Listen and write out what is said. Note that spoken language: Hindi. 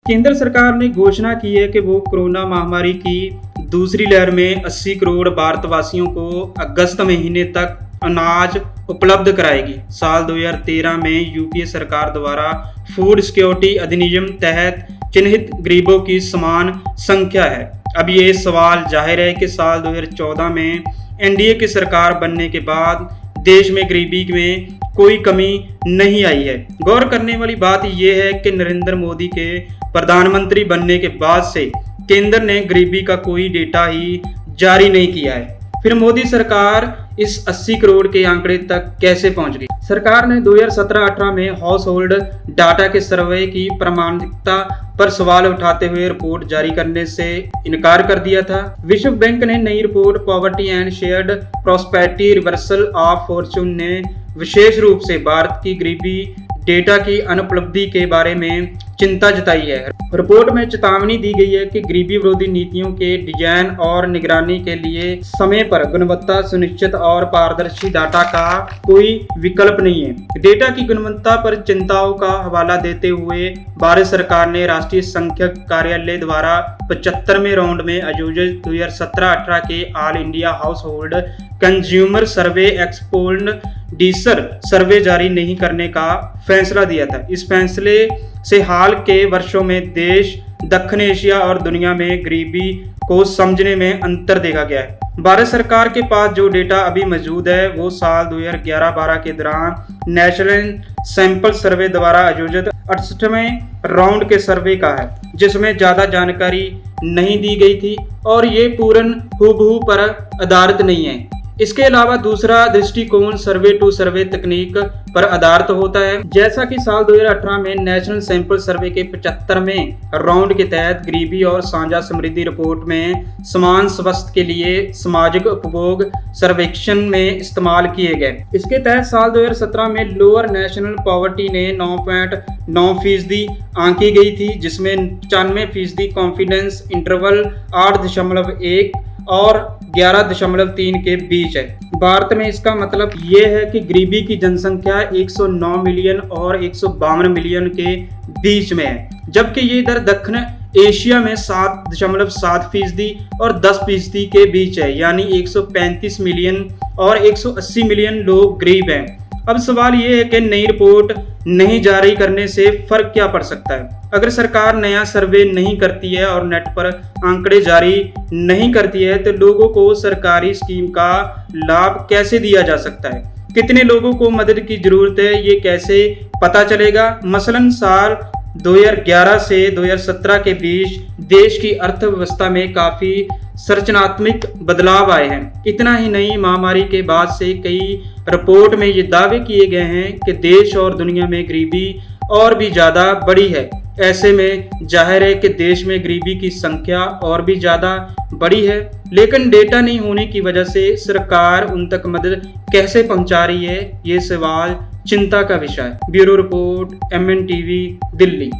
केंद्र सरकार ने घोषणा की है कि वो कोरोना महामारी की दूसरी लहर में 80 करोड़ भारतवासियों को अगस्त महीने तक अनाज उपलब्ध कराएगी। साल 2013 में यूपीए सरकार द्वारा फूड सिक्योरिटी अधिनियम तहत चिन्हित गरीबों की समान संख्या है। अब ये सवाल जाहिर है कि साल 2014 में एनडीए की सरकार बनने के बाद देश में गरीबी में कोई कमी नहीं आई है। गौर करने वाली बात यह है कि नरेंद्र मोदी के प्रधानमंत्री बनने के बाद से केंद्र ने गरीबी का कोई डेटा ही जारी नहीं किया है। फिर मोदी सरकार इस 80 करोड़ के आंकड़े तक कैसे पहुंच गई? सरकार ने 2017-18 में हाउस होल्ड डाटा के सर्वे की प्रामाणिकता पर सवाल उठाते हुए रिपोर्ट जारी करने से इनकार कर दिया था। विश्व बैंक ने नई report poverty and shared prosperity reversal of Fortune ने विशेष रूप से भारत की गरीबी डेटा की अनुपलब्धि के बारे में चिंता जताई है। रिपोर्ट में चेतावनी दी गई है कि गरीबी विरोधी नीतियों के डिजाइन और निगरानी के लिए समय पर गुणवत्ता सुनिश्चित और पारदर्शी डाटा का कोई विकल्प नहीं है। डेटा की गुणवत्ता पर चिंताओं का हवाला देते हुए भारत सरकार ने राष्ट्रीय संख्यक कार्यालय द्वारा 75वें राउंड में आयोजित 2017-18 के all India household consumer survey एक्सपोल्ड डीसर सर्वे जारी नहीं करने का फैसला दिया था। इस फैसले से हाल के वर्षों में देश, दक्षिण एशिया और दुनिया में गरीबी को समझने में अंतर देखा गया है। भारत सरकार के पास जो डेटा अभी मौजूद है वो साल 2011-12 के दौरान नेशनल सैंपल सर्वे द्वारा आयोजित 68वें राउंड के सर्वे का है, जिसमें ज्यादा जानकारी नहीं दी गई थी और ये पूर्ण हूबहू पर आधारित नहीं है। इसके अलावा दूसरा दृष्टिकोण सर्वे टू सर्वे तकनीक पर आधारित होता है। जैसा कि साल 2018 में नेशनल सैंपल सर्वे के 75वें राउंड के तहत गरीबी और साझा समृद्धि रिपोर्ट में समान स्वास्थ्य के लिए सामाजिक उपभोग सर्वेक्षण में इस्तेमाल किए गए। इसके तहत साल 2017 में लोअर नेशनल पॉवर्टी ने 9.9% आंकी गई थी, जिसमें 95% कॉन्फिडेंस इंटरवल 8.1 और 11.3 के बीच है। भारत में इसका मतलब ये है कि गरीबी की जनसंख्या 109 मिलियन और 152 मिलियन के बीच में है, जबकि ये दर दक्षिण एशिया में 7.7% और 10% के बीच है, यानी 135 मिलियन और 180 मिलियन लोग गरीब हैं। अब सवाल ये है कि नई रिपोर्ट नहीं जारी करने से फर्क क्या पड़ सकता है? अगर सरकार नया सर्वे नहीं करती है और नेट पर आंकड़े जारी नहीं करती है तो लोगों को सरकारी स्कीम का लाभ कैसे दिया जा सकता है? कितने लोगों को मदद की जरूरत है, ये कैसे पता चलेगा? मसलन साल 2011 से 2017 के बीच देश की अर्थव्यवस्था में काफी संरचनात्मक बदलाव आए हैं। इतना ही नहीं, महामारी के बाद से कई रिपोर्ट में ये दावे किए गए हैं कि देश और दुनिया में गरीबी और भी ज्यादा बढ़ी है। ऐसे में जाहिर है कि देश में गरीबी की संख्या और भी ज्यादा बढ़ी है, लेकिन डेटा नहीं होने की वजह से सरकार उन तक मदद कैसे पहुंचा रही है, ये सवाल चिंता का विषय है। Bureau report, MNTV, Delhi.